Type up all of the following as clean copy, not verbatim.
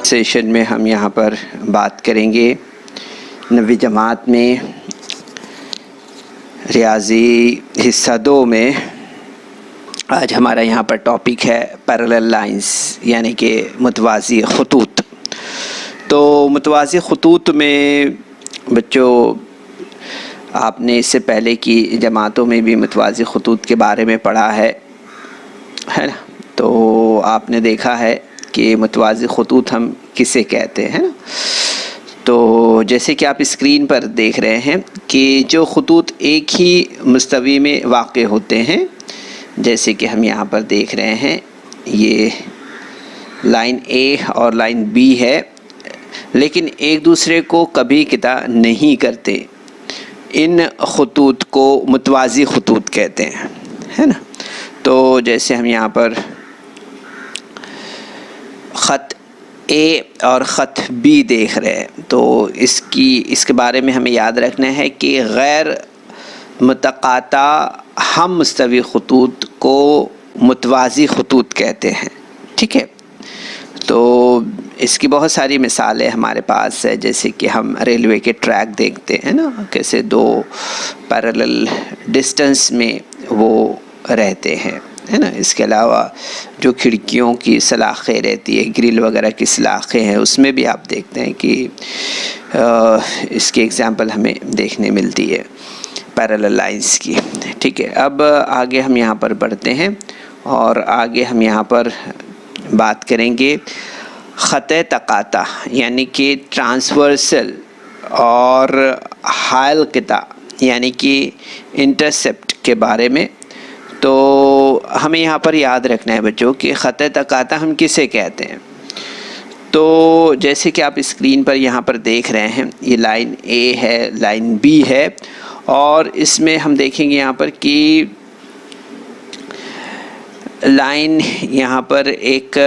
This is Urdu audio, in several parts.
سیشن میں ہم یہاں پر بات کریں گے 9ویں جماعت میں ریاضی حصہ 2 میں. آج ہمارا یہاں پر ٹاپک ہے پیرالل لائنز یعنی کہ متوازی خطوط. تو متوازی خطوط میں بچوں آپ نے اس سے پہلے کی جماعتوں میں بھی متوازی خطوط کے بارے میں پڑھا ہے نا. تو آپ نے دیکھا ہے کہ متوازی خطوط ہم کسے کہتے ہیں نا. تو جیسے کہ آپ اسکرین پر دیکھ رہے ہیں کہ جو خطوط ایک ہی مستوی میں واقع ہوتے ہیں، جیسے کہ ہم یہاں پر دیکھ رہے ہیں یہ لائن اے اور لائن بی ہے، لیکن ایک دوسرے کو کبھی قطع نہیں کرتے. ان خطوط کو متوازی خطوط کہتے ہیں، ہے نا. تو جیسے ہم یہاں پر خط اے اور خط بی دیکھ رہے ہیں، تو اس کے بارے میں ہمیں یاد رکھنا ہے کہ غیر متقاطع ہم مستوی خطوط کو متوازی خطوط کہتے ہیں. ٹھیک ہے. تو اس کی بہت ساری مثالیں ہمارے پاس ہے، جیسے کہ ہم ریلوے کے ٹریک دیکھتے ہیں نا، کیسے 2 پیرالل ڈسٹنس میں وہ رہتے ہیں، ہے نا. اس کے علاوہ جو کھڑکیوں کی سلاخیں رہتی ہے، گرل وغیرہ کی سلاخیں ہیں، اس میں بھی آپ دیکھتے ہیں کہ اس کی ایگزامپل ہمیں دیکھنے ملتی ہے پیرالل لائنز کی. ٹھیک ہے. اب آگے ہم یہاں پر بڑھتے ہیں اور آگے ہم یہاں پر بات کریں گے خط تقاطع یعنی کہ ٹرانسورسل اور حائل قطع یعنی کہ انٹرسیپٹ کے بارے میں. تو ہمیں یہاں پر یاد رکھنا ہے بچوں کہ خط تقاطع ہم کسے کہتے ہیں. تو جیسے کہ آپ اسکرین پر یہاں پر دیکھ رہے ہیں یہ لائن اے ہے، لائن بی ہے، اور اس میں ہم دیکھیں گے یہاں پر کہ لائن یہاں پر ایک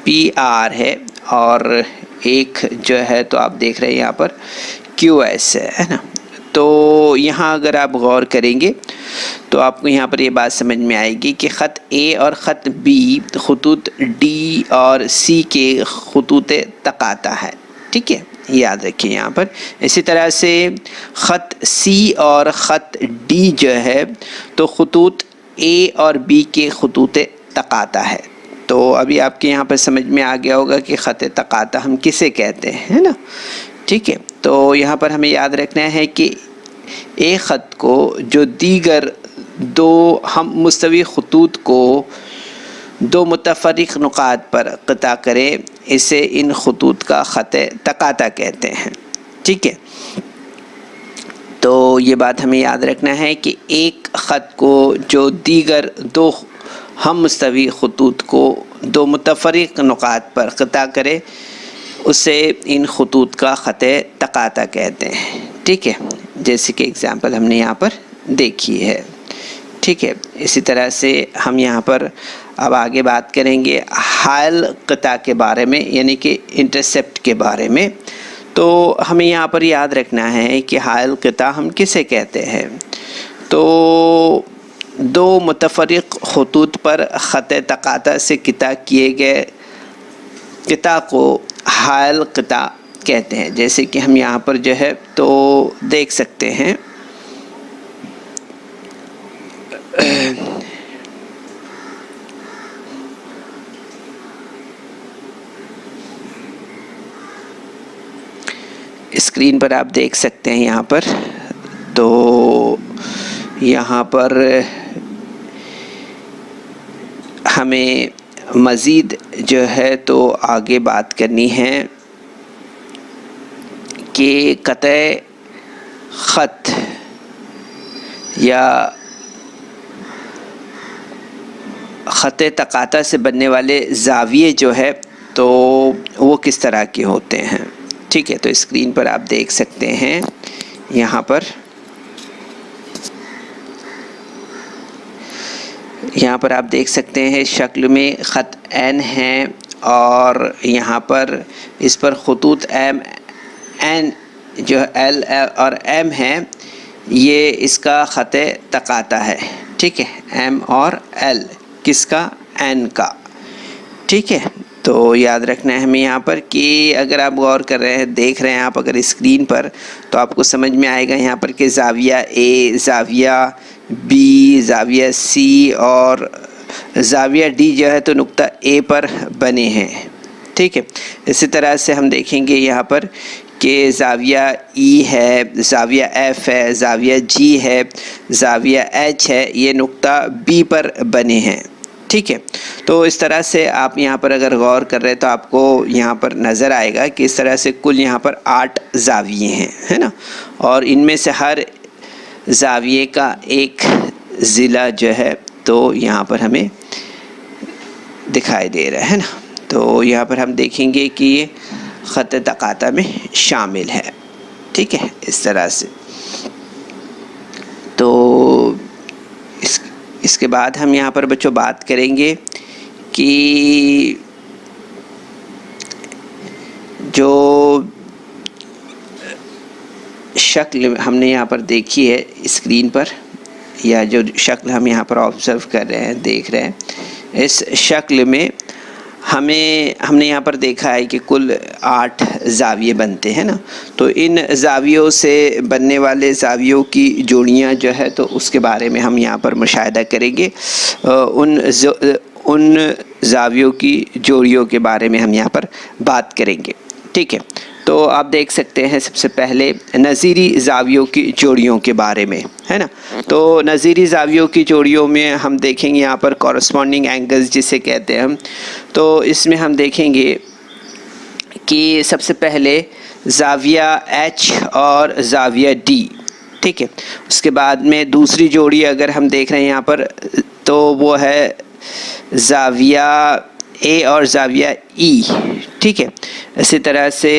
پی آر ہے اور ایک جو ہے تو آپ دیکھ رہے ہیں یہاں پر کیو ایس ہے نا. تو یہاں اگر آپ غور کریں گے تو آپ کو یہاں پر یہ بات سمجھ میں آئے گی کہ خط اے اور خط بی خطوط ڈی اور سی کے خطوط تقاطع ہے. ٹھیک ہے، یاد رکھیں یہاں پر. اسی طرح سے خط سی اور خط ڈی جو ہے تو خطوط اے اور بی کے خطوط تقاطع ہے. تو ابھی آپ کے یہاں پر سمجھ میں آ گیا ہوگا کہ خط تقاطع ہم کسے کہتے ہیں، ہے نا. ٹھیک ہے. تو یہاں پر ہمیں یاد رکھنا ہے کہ ایک خط کو جو دیگر 2 ہم مستوی خطوط کو 2 متفرق نقاط پر قطع کرے، اسے ان خطوط کا خط تقاطع کہتے ہیں. ٹھیک ہے. تو یہ بات ہمیں یاد رکھنا ہے کہ ایک خط کو جو دیگر 2 ہم مستوی خطوط کو 2 متفرق نقاط پر قطع کرے، اسے ان خطوط کا خط تقاطع کہتے ہیں. ٹھیک ہے، جیسے کہ اگزامپل ہم نے یہاں پر دیکھی ہے. ٹھیک ہے. اسی طرح سے ہم یہاں پر اب آگے بات کریں گے حائل قطع کے بارے میں یعنی کہ انٹرسیپٹ کے بارے میں. تو ہمیں یہاں پر یاد رکھنا ہے کہ حائل قطع ہم کسے کہتے ہیں. تو 2 متفرق خطوط پر خط تقاطع سے قطع کیے گئے قطع کو حائل قطع کہتے ہیں. جیسے کہ ہم یہاں پر جو ہے تو دیکھ سکتے ہیں اسکرین پر آپ دیکھ سکتے ہیں یہاں پر. تو یہاں پر ہمیں مزید جو ہے تو آگے بات کرنی ہے کہ قطع خط یا خط تقاطع سے بننے والے زاویے جو ہے تو وہ کس طرح کے ہوتے ہیں. ٹھیک ہے. تو اسکرین پر آپ دیکھ سکتے ہیں یہاں پر آپ دیکھ سکتے ہیں شکل میں خط این ہے اور یہاں پر اس پر خطوط ایم این جو ایل اور ایم ہے، یہ اس کا خط تقاطع ہے. ٹھیک ہے. ایم اور ایل کس کا؟ این کا. ٹھیک ہے. تو یاد رکھنا ہے ہمیں یہاں پر کہ اگر آپ غور کر رہے ہیں، دیکھ رہے ہیں آپ اگر اسکرین پر، تو آپ کو سمجھ میں آئے گا یہاں پر کہ زاویہ اے، زاویہ بی، زاویہ سی اور زاویہ ڈی جو ہے تو نقطہ اے پر بنے ہیں، ٹھیک ہے۔ اسی طرح سے ہم دیکھیں گے یہاں پر کہ زاویہ ای ہے، زاویہ ایف ہے، زاویہ جی ہے، زاویہ ایچ ہے، یہ نقطہ بی پر بنے ہیں، ٹھیک ہے۔ تو اس طرح سے آپ یہاں پر اگر غور کر رہے تو آپ کو یہاں پر نظر آئے گا کہ اس طرح سے کل یہاں پر 8 زاویے ہیں، ہے نا، اور ان میں سے ہر زاویے کا ایک ضلع جو ہے تو یہاں پر ہمیں دکھائی دے رہا ہے نا۔ تو یہاں پر ہم دیکھیں گے کہ یہ خط تقاطع میں شامل ہے، ٹھیک ہے، اس طرح سے۔ تو اس کے بعد ہم یہاں پر بچوں بات کریں گے کہ جو شکل ہم نے یہاں پر دیکھی ہے اسکرین پر، یا جو شکل ہم یہاں پر آبزرو کر رہے ہیں، دیکھ رہے ہیں، اس شکل میں ہم نے یہاں پر دیکھا ہے کہ کل 8 زاویے بنتے ہیں نا۔ تو ان زاویوں سے بننے والے زاویوں کی جوڑیاں جو ہے تو اس کے بارے میں ہم یہاں پر مشاہدہ کریں گے، ان زاویوں کی جوڑیوں کے بارے میں ہم یہاں پر بات کریں گے، ٹھیک ہے۔ تو آپ دیکھ سکتے ہیں سب سے پہلے نظیری زاویوں کی جوڑیوں کے بارے میں، ہے نا۔ تو نظیری زاویوں کی جوڑیوں میں ہم دیکھیں گے یہاں پر کورسپونڈنگ اینگلز جسے کہتے ہیں ہم، تو اس میں ہم دیکھیں گے کہ سب سے پہلے زاویہ ایچ اور زاویہ ڈی، ٹھیک ہے۔ اس کے بعد میں دوسری جوڑی اگر ہم دیکھ رہے ہیں یہاں پر تو وہ ہے زاویہ اے اور زاویہ ای، ٹھیک ہے۔ اسی طرح سے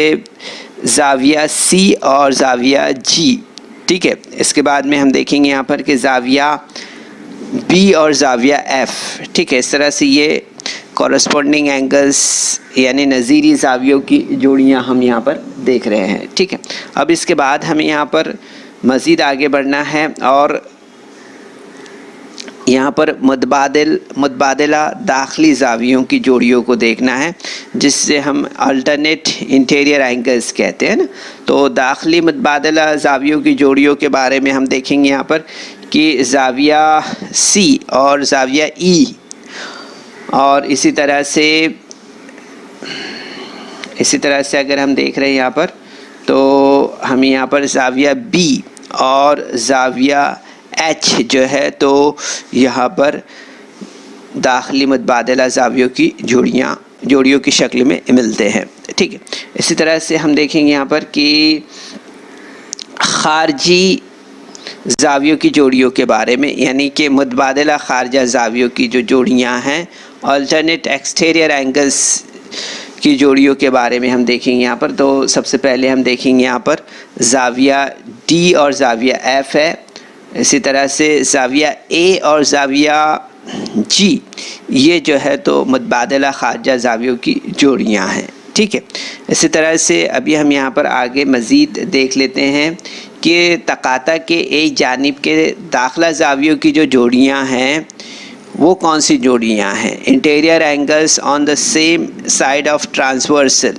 زاویہ سی اور زاویہ جی، ٹھیک ہے۔ اس کے بعد میں ہم دیکھیں گے یہاں پر کہ زاویہ بی اور زاویہ ایف، ٹھیک ہے۔ اس طرح سے یہ کورسپونڈنگ اینگلز یعنی نظیری زاویوں کی جوڑیاں ہم یہاں پر دیکھ رہے ہیں، ٹھیک ہے۔ اب اس کے بعد ہمیں یہاں پر مزید آگے بڑھنا ہے اور یہاں پر متبادلہ داخلی زاویوں کی جوڑیوں کو دیکھنا ہے، جس سے ہم الٹرنیٹ انٹیریئر اینگلز کہتے ہیں نا۔ تو داخلی متبادلہ زاویوں کی جوڑیوں کے بارے میں ہم دیکھیں گے یہاں پر کہ زاویہ سی اور زاویہ ای، اور اسی طرح سے اگر ہم دیکھ رہے ہیں یہاں پر تو ہم یہاں پر زاویہ بی اور زاویہ ایچ جو ہے تو یہاں پر داخلی متبادلہ زاویوں کی جوڑیوں کی شکل میں ملتے ہیں، ٹھیک ہے۔ اسی طرح سے ہم دیکھیں گے یہاں پر کہ خارجی زاویوں کی جوڑیوں کے بارے میں، یعنی کہ متبادلہ خارجہ زاویوں کی جو جوڑیاں ہیں، آلٹرنیٹ ایکسٹیریئر اینگلز کی جوڑیوں کے بارے میں ہم دیکھیں گے یہاں پر۔ تو سب سے پہلے ہم دیکھیں گے یہاں پر زاویہ ڈی اور زاویہ ایف ہے، اسی طرح سے زاویہ اے اور زاویہ جی، یہ جو ہے تو متبادلہ خارجہ زاویوں کی جوڑیاں ہیں، ٹھیک ہے۔ اسی طرح سے ابھی ہم یہاں پر آگے مزید دیکھ لیتے ہیں کہ تقاطع کے ایک جانب کے داخلہ زاویوں کی جو جوڑیاں ہیں وہ کون سی جوڑیاں ہیں؟ Interior angles on the same side of transversal.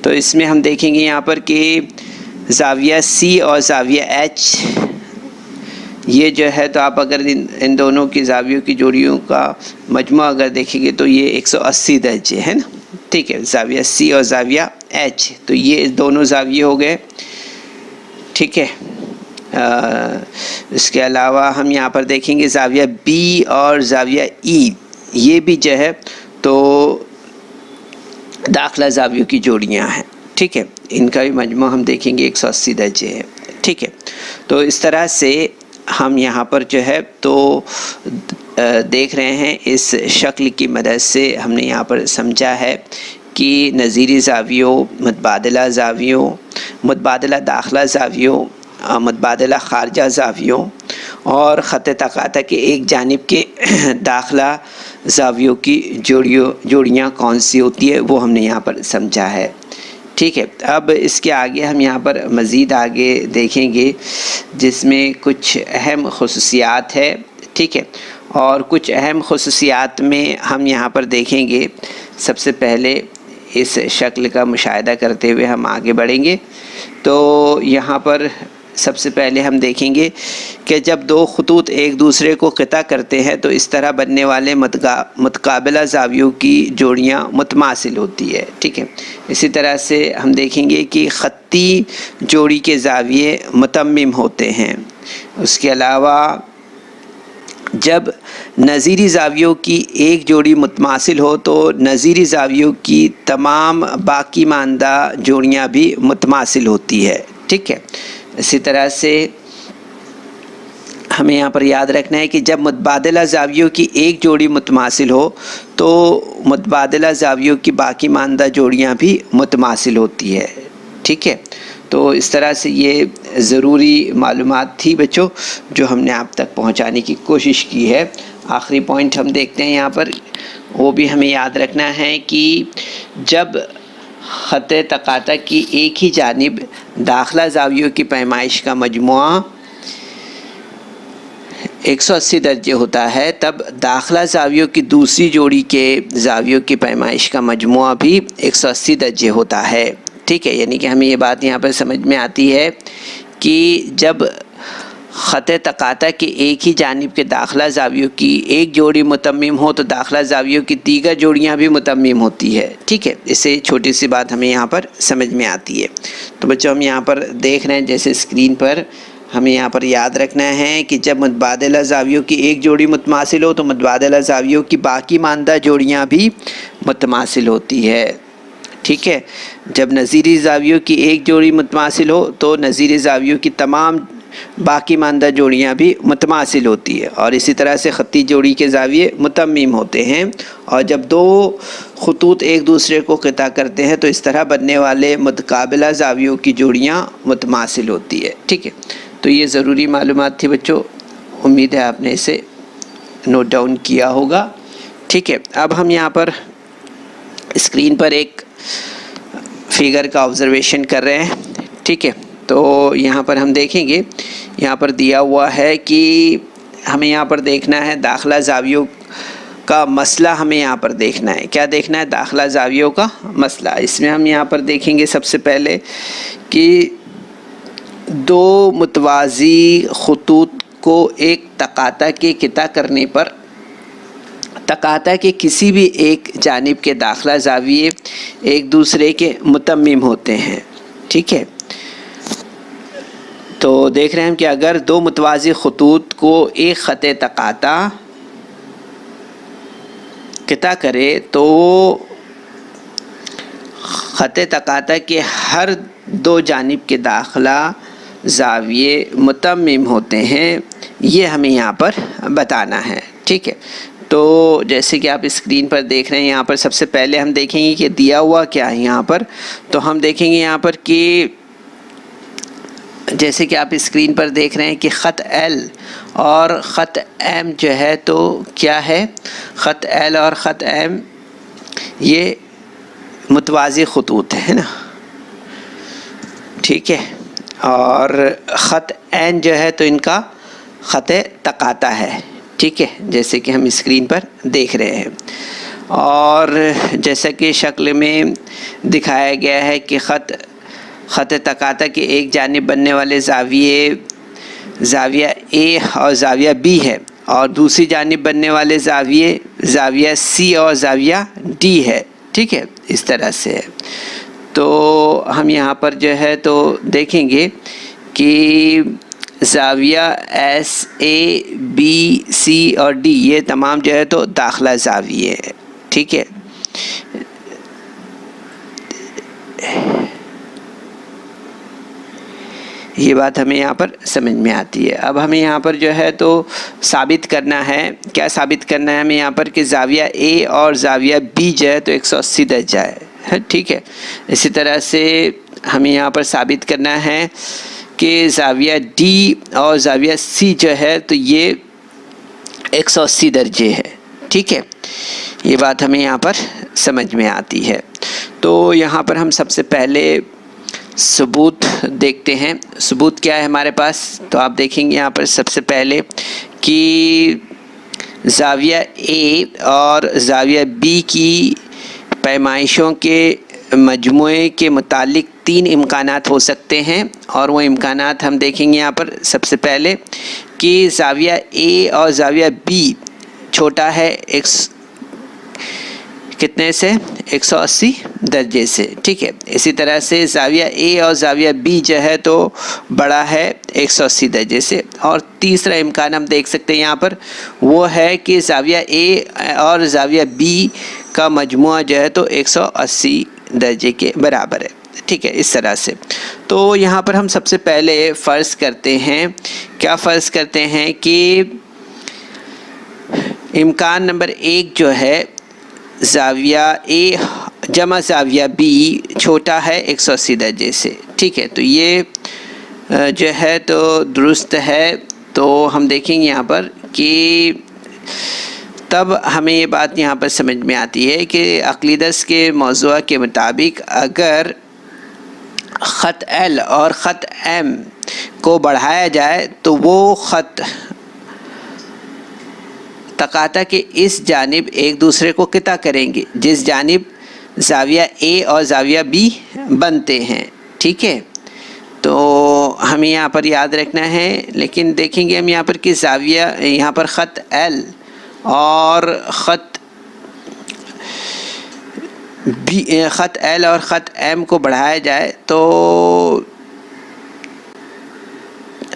تو اس میں ہم دیکھیں گے یہاں پر کہ زاویہ سی اور زاویہ ایچ، یہ جو ہے تو آپ اگر ان دونوں کی زاویوں کی جوڑیوں کا مجموعہ اگر دیکھیں گے تو یہ 180 درجے ہے نا، ٹھیک ہے۔ زاویہ سی اور زاویہ ایچ، تو یہ دونوں زاویے ہو گئے، ٹھیک ہے۔ اس کے علاوہ ہم یہاں پر دیکھیں گے زاویہ بی اور زاویہ ای، یہ بھی جو ہے تو داخلہ زاویوں کی جوڑیاں ہیں، ٹھیک ہے۔ ان کا بھی مجموعہ ہم دیکھیں گے 180 درجے ہے، ٹھیک ہے۔ تو اس طرح سے ہم یہاں پر جو ہے تو دیکھ رہے ہیں اس شکل کی مدد سے ہم نے یہاں پر سمجھا ہے کہ نظیری زاویوں، متبادلہ زاویوں، متبادلہ داخلہ زاویوں، متبادلہ خارجہ زاویوں اور خط تقاطع کے ایک جانب کے داخلہ زاویوں کی جوڑیاں کون سی ہوتی ہے وہ ہم نے یہاں پر سمجھا ہے، ٹھیک ہے۔ اب اس کے آگے ہم یہاں پر مزید آگے دیکھیں گے جس میں کچھ اہم خصوصیات ہے، ٹھیک ہے۔ اور کچھ اہم خصوصیات میں ہم یہاں پر دیکھیں گے۔ سب سے پہلے اس شکل کا مشاہدہ کرتے ہوئے ہم آگے بڑھیں گے۔ تو یہاں پر سب سے پہلے ہم دیکھیں گے کہ جب دو خطوط ایک دوسرے کو قطع کرتے ہیں تو اس طرح بننے والے متقابلہ زاویوں کی جوڑیاں متماثل ہوتی ہے، ٹھیک ہے۔ اسی طرح سے ہم دیکھیں گے کہ خطی جوڑی کے زاویے متمم ہوتے ہیں۔ اس کے علاوہ جب نظیری زاویوں کی ایک جوڑی متماثل ہو تو نظیری زاویوں کی تمام باقی ماندہ جوڑیاں بھی متماثل ہوتی ہے، ٹھیک ہے۔ اسی طرح سے ہمیں یہاں پر یاد رکھنا ہے کہ جب متبادلہ زاویوں کی ایک جوڑی متماثل ہو تو متبادلہ زاویوں کی باقی ماندہ جوڑیاں بھی متماثل ہوتی ہے، ٹھیک ہے۔ تو اس طرح سے یہ ضروری معلومات تھی بچوں جو ہم نے آپ تک پہنچانے کی کوشش کی ہے۔ آخری پوائنٹ ہم دیکھتے ہیں یہاں پر، وہ بھی ہمیں یاد رکھنا ہے کہ جب خط تقاطع کی ایک ہی جانب داخلہ زاویوں کی پیمائش کا مجموعہ 180 درجے ہوتا ہے تب داخلہ زاویوں کی دوسری جوڑی کے زاویوں کی پیمائش کا مجموعہ بھی 180 درجے ہوتا ہے، ٹھیک ہے۔ یعنی کہ ہمیں یہ بات یہاں پر سمجھ میں آتی ہے کہ جب خط تقاطع کے ایک ہی جانب کے داخلہ زاویوں کی ایک جوڑی متمم ہو تو داخلہ زاویوں کی دیگر جوڑیاں بھی متمم ہوتی ہے، ٹھیک ہے۔ اس سے چھوٹی سی بات ہمیں یہاں پر سمجھ میں آتی ہے۔ تو بچوں ہم یہاں پر دیکھ رہے ہیں جیسے اسکرین پر، ہمیں یہاں پر یاد رکھنا ہے کہ جب متبادلہ زاویوں کی ایک جوڑی متماثل ہو تو متبادلہ زاویوں کی باقی ماندہ جوڑیاں بھی متماثل ہوتی ہے، ٹھیک ہے۔ جب نظیری زاویوں کی ایک جوڑی متماثل ہو تو نظیری زاویوں کی تمام باقی ماندہ جوڑیاں بھی متماثل ہوتی ہے، اور اسی طرح سے خطی جوڑی کے زاویے متمم ہوتے ہیں، اور جب دو خطوط ایک دوسرے کو قطع کرتے ہیں تو اس طرح بننے والے متقابلہ زاویوں کی جوڑیاں متماثل ہوتی ہے، ٹھیک ہے۔ تو یہ ضروری معلومات تھی بچوں، امید ہے آپ نے اسے نوٹ ڈاؤن کیا ہوگا، ٹھیک ہے۔ اب ہم یہاں پر اسکرین پر ایک فگر کا آبزرویشن کر رہے ہیں، ٹھیک ہے۔ تو یہاں پر ہم دیکھیں گے، یہاں پر دیا ہوا ہے کہ ہمیں یہاں پر دیکھنا ہے داخلہ زاویوں کا مسئلہ، ہمیں یہاں پر دیکھنا ہے، کیا دیکھنا ہے؟ داخلہ زاویوں کا مسئلہ۔ اس میں ہم یہاں پر دیکھیں گے سب سے پہلے کہ دو متوازی خطوط کو ایک تقاطع کے قطع کرنے پر تقاطع کے کسی بھی ایک جانب کے داخلہ زاویے ایک دوسرے کے متمم ہوتے ہیں، ٹھیک ہے۔ تو دیکھ رہے ہیں کہ اگر دو متوازی خطوط کو ایک خط تقاطع قطع کرے تو خط تقاطع کے ہر دو جانب کے داخلہ زاویے متمم ہوتے ہیں، یہ ہمیں یہاں پر بتانا ہے، ٹھیک ہے۔ تو جیسے کہ آپ اسکرین پر دیکھ رہے ہیں، یہاں پر سب سے پہلے ہم دیکھیں گے کہ دیا ہوا کیا ہے یہاں پر۔ تو ہم دیکھیں گے یہاں پر کہ جیسے کہ آپ اسکرین پر دیکھ رہے ہیں کہ خط ایل اور خط ایم جو ہے تو کیا ہے؟ خط ایل اور خط ایم یہ متوازی خطوط ہے نا، ٹھیک ہے۔ اور خط این جو ہے تو ان کا خط تقاطع ہے، ٹھیک ہے، جیسے کہ ہم اسکرین پر دیکھ رہے ہیں۔ اور جیسا کہ شکل میں دکھایا گیا ہے کہ خط تقاطع کے ایک جانب بننے والے زاویہ اے اور زاویہ بی ہے، اور دوسری جانب بننے والے زاویہ سی اور زاویہ ڈی ہے، ٹھیک ہے، اس طرح سے ہے۔ تو ہم یہاں پر جو ہے تو دیکھیں گے کہ زاویہ ایس اے بی سی اور ڈی یہ تمام جو ہے تو داخلہ زاویے ہے، ٹھیک ہے۔ یہ بات ہمیں یہاں پر سمجھ میں آتی ہے۔ اب ہمیں یہاں پر جو ہے تو ثابت کرنا ہے، کیا ثابت کرنا ہے ہمیں یہاں پر کہ زاویہ اے اور زاویہ بی جو ہے تو 180 درجہ ہے، ٹھیک ہے۔ اسی طرح سے ہمیں یہاں پر ثابت کرنا ہے کہ زاویہ ڈی اور زاویہ سی جو ہے تو یہ 180 درجے ہے، ٹھیک ہے۔ یہ بات ہمیں یہاں پر سمجھ میں آتی ہے۔ تو یہاں پر ہم سب سے پہلے ثبوت دیکھتے ہیں۔ ثبوت کیا ہے ہمارے پاس؟ تو آپ دیکھیں گے یہاں پر سب سے پہلے کہ زاویہ اے اور زاویہ بی کی پیمائشوں کے مجموعے کے متعلق 3 امکانات ہو سکتے ہیں، اور وہ امکانات ہم دیکھیں گے یہاں پر۔ سب سے پہلے کہ زاویہ اے اور زاویہ بی چھوٹا ہے کتنے سے؟ 180 درجے سے، ٹھیک ہے۔ اسی طرح سے زاویہ اے اور زاویہ بی جو ہے تو بڑا ہے 180 درجے سے۔ اور تیسرا امکان ہم دیکھ سکتے ہیں یہاں پر، وہ ہے کہ زاویہ اے اور زاویہ بی کا مجموعہ جو ہے تو 180 درجے کے برابر ہے، ٹھیک ہے، اس طرح سے۔ تو یہاں پر ہم سب سے پہلے فرض کرتے ہیں، کیا فرض کرتے ہیں کہ امکان نمبر 1 جو ہے زاویہ اے جمع زاویہ بی چھوٹا ہے 180 درجے سے، ٹھیک ہے۔ تو یہ جو ہے تو درست ہے۔ تو ہم دیکھیں گے یہاں پر کہ تب ہمیں یہ بات یہاں پر سمجھ میں آتی ہے کہ عقلی درس کے موضوع کے مطابق اگر خط ایل اور خط ایم کو بڑھایا جائے تو وہ خط تقاطع کے اس جانب ایک دوسرے کو قطع کریں گے جس جانب زاویہ اے اور زاویہ بی بنتے ہیں، ٹھیک ہے۔ تو ہمیں یہاں پر یاد رکھنا ہے، لیکن دیکھیں گے ہم یہاں پر کہ زاویہ یہاں پر خط ایل اور خط ایل اور خط ایم کو بڑھایا جائے تو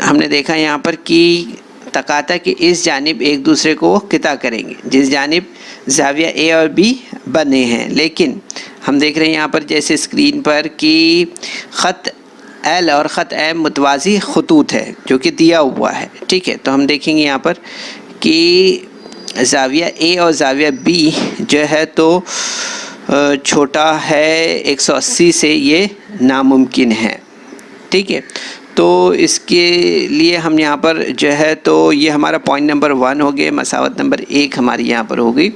ہم نے دیکھا یہاں پر کہ تقاطع کے اس جانب ایک دوسرے کو قطع کریں گے جس جانب زاویہ اے اور بی بنے ہیں۔ لیکن ہم دیکھ رہے ہیں یہاں پر جیسے اسکرین پر کہ خط ایل اور خط ایم متوازی خطوط ہے جو کہ دیا ہوا ہے، ٹھیک ہے۔ تو ہم دیکھیں گے یہاں پر کہ زاویہ اے اور زاویہ بی جو ہے تو چھوٹا ہے 180 سے، یہ ناممکن ہے، ٹھیک ہے۔ تو اس کے لیے ہم یہاں پر جو ہے تو یہ ہمارا پوائنٹ نمبر 1 ہو گیا، مساوات نمبر 1 ہماری یہاں پر ہو گئی۔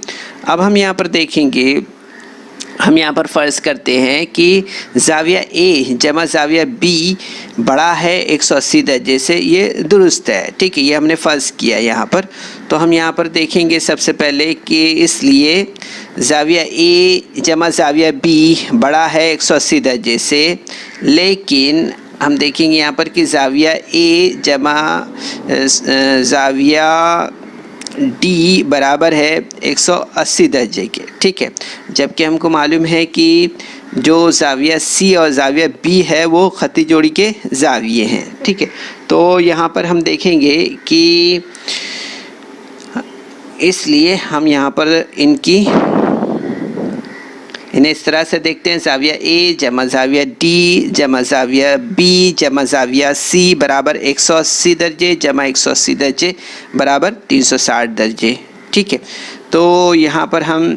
اب ہم یہاں پر دیکھیں گے، ہم یہاں پر فرض کرتے ہیں کہ زاویہ اے جمع زاویہ بی بڑا ہے 180 درجے سے، یہ درست ہے، ٹھیک ہے، یہ ہم نے فرض کیا یہاں پر۔ تو ہم یہاں پر دیکھیں گے سب سے پہلے کہ اس لیے زاویہ اے جمع زاویہ بی بڑا ہے 180 درجے سے، لیکن ہم دیکھیں گے یہاں پر کہ زاویہ اے جمع زاویہ ڈی برابر ہے 180 درجے کے، ٹھیک ہے۔ جبکہ ہم کو معلوم ہے کہ جو زاویہ سی اور زاویہ بی ہے وہ خطی جوڑی کے زاویے ہیں، ٹھیک ہے۔ تو یہاں پر ہم دیکھیں گے کہ اس لیے ہم یہاں پر انہیں اس طرح سے دیکھتے ہیں، زاویہ اے جمع زاویہ ڈی جمع زاویہ بی جمع زاویہ سی برابر 180 درجے جمع 180 درجے برابر 360 درجے، ٹھیک ہے۔ تو یہاں پر ہم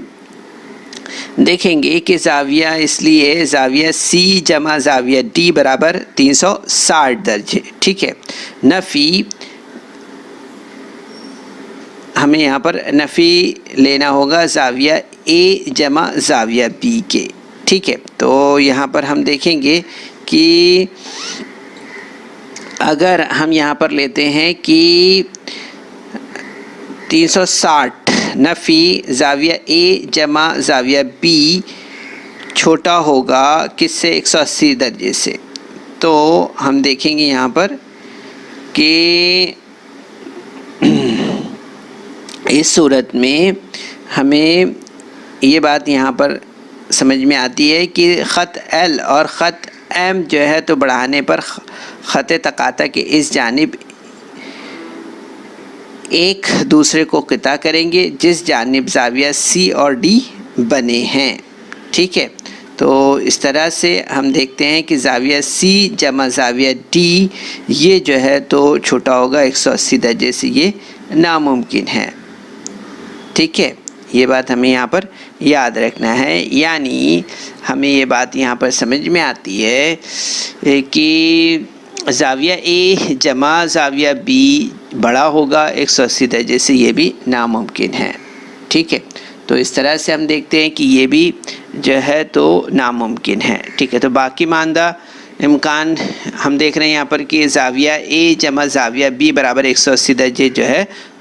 دیکھیں گے کہ زاویہ اس لیے زاویہ سی جمع زاویہ ڈی برابر 360 درجے، ٹھیک ہے۔ نفی ہمیں یہاں پر نفی لینا ہوگا زاویہ اے جمع زاویہ بی کے، ٹھیک ہے۔ تو یہاں پر ہم دیکھیں گے کہ اگر ہم یہاں پر لیتے ہیں کہ 360 نفی زاویہ اے جمع زاویہ بی چھوٹا ہوگا کس سے؟ 180 درجے سے۔ تو ہم دیکھیں گے یہاں پر کہ اس صورت میں ہمیں یہ بات یہاں پر سمجھ میں آتی ہے کہ خط ایل اور خط ایم جو ہے تو بڑھانے پر خط تقاطع کے اس جانب ایک دوسرے کو قطع کریں گے جس جانب زاویہ سی اور ڈی بنے ہیں، ٹھیک ہے۔ تو اس طرح سے ہم دیکھتے ہیں کہ زاویہ سی جمع زاویہ ڈی یہ جو ہے تو چھوٹا ہوگا 180 درجے سے، یہ ناممکن ہے، ٹھیک ہے۔ یہ بات ہمیں یہاں پر یاد رکھنا ہے، یعنی ہمیں یہ بات یہاں پر سمجھ میں آتی ہے کہ زاویہ اے جمع زاویہ بی بڑا ہوگا 180 درجے سے، یہ بھی ناممکن ہے، ٹھیک ہے۔ تو اس طرح سے ہم دیکھتے ہیں کہ یہ بھی جو ہے تو ناممکن ہے، ٹھیک ہے۔ تو باقی ماندہ امکان ہم دیکھ رہے ہیں یہاں پر کہ زاویہ اے جمع زاویہ بی برابر 180 درجے جو ہے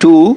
2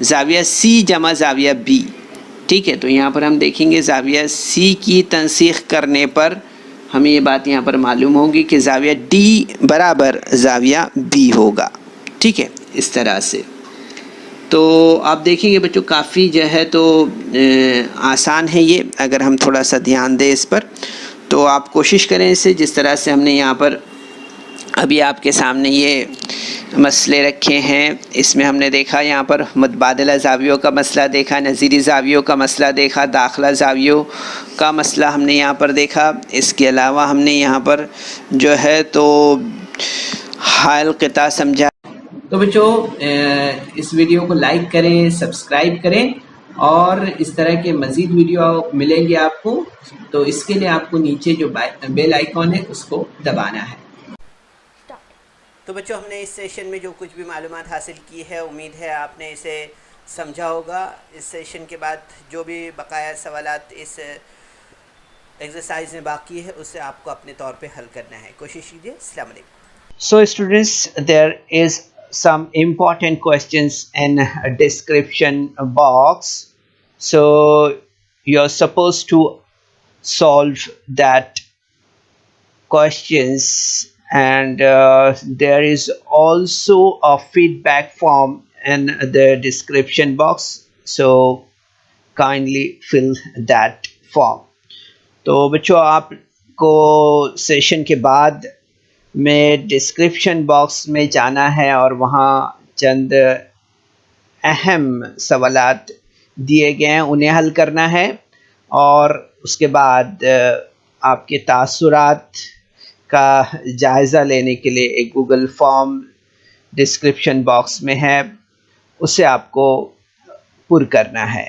زاویہ سی جمع زاویہ بی. ٹھیک ہے، تو یہاں پر ہم دیکھیں گے زاویہ سی کی تنسیخ کرنے پر ہمیں یہ بات یہاں پر معلوم ہوگی کہ زاویہ ڈی برابر زاویہ بی ہوگا. ٹھیک ہے، اس طرح سے. تو آپ دیکھیں گے بچوں کافی جو ہے تو آسان ہے یہ، اگر ہم تھوڑا سا دھیان دیں اس پر. تو آپ کوشش کریں اسے، جس طرح سے ہم نے یہاں پر ابھی آپ کے سامنے یہ مسئلے رکھے ہیں. اس میں ہم نے دیکھا یہاں پر متبادلہ زاویوں کا مسئلہ دیکھا، نظیری زاویوں کا مسئلہ دیکھا، داخلہ زاویوں کا مسئلہ ہم نے یہاں پر دیکھا. اس کے علاوہ ہم نے یہاں پر جو ہے تو حائل قطع سمجھا. تو بچوں اس ویڈیو کو لائک کریں، سبسکرائب کریں، اور اس طرح کے مزید ویڈیو ملیں گے آپ کو. تو اس کے لیے آپ کو نیچے جو بیل آئیکن ہے اس کو دبانا ہے. تو بچوں ہم نے اس سیشن میں جو کچھ بھی معلومات حاصل کی ہے، امید ہے آپ نے اسے سمجھا ہوگا. اس سیشن کے بعد جو بھی بقایا سوالات اس ایکسرسائز میں باقی ہے اسے آپ کو اپنے طور پہ حل کرنا ہے. کوشش کیجیے. السلام علیکم. So students, there is some important questions in a description box. So you're supposed to solve that questions, and there is also a feedback form in the description box. So kindly fill that form. تو بچوں آپ کو سیشن کے بعد میں ڈسکرپشن باکس میں جانا ہے اور وہاں چند اہم سوالات دیے گئے ہیں، انہیں حل کرنا ہے. اور اس کے بعد آپ کے تاثرات کا جائزہ لینے کے لیے ایک گوگل فارم ڈسکرپشن باکس میں ہے، اسے آپ کو پر کرنا ہے.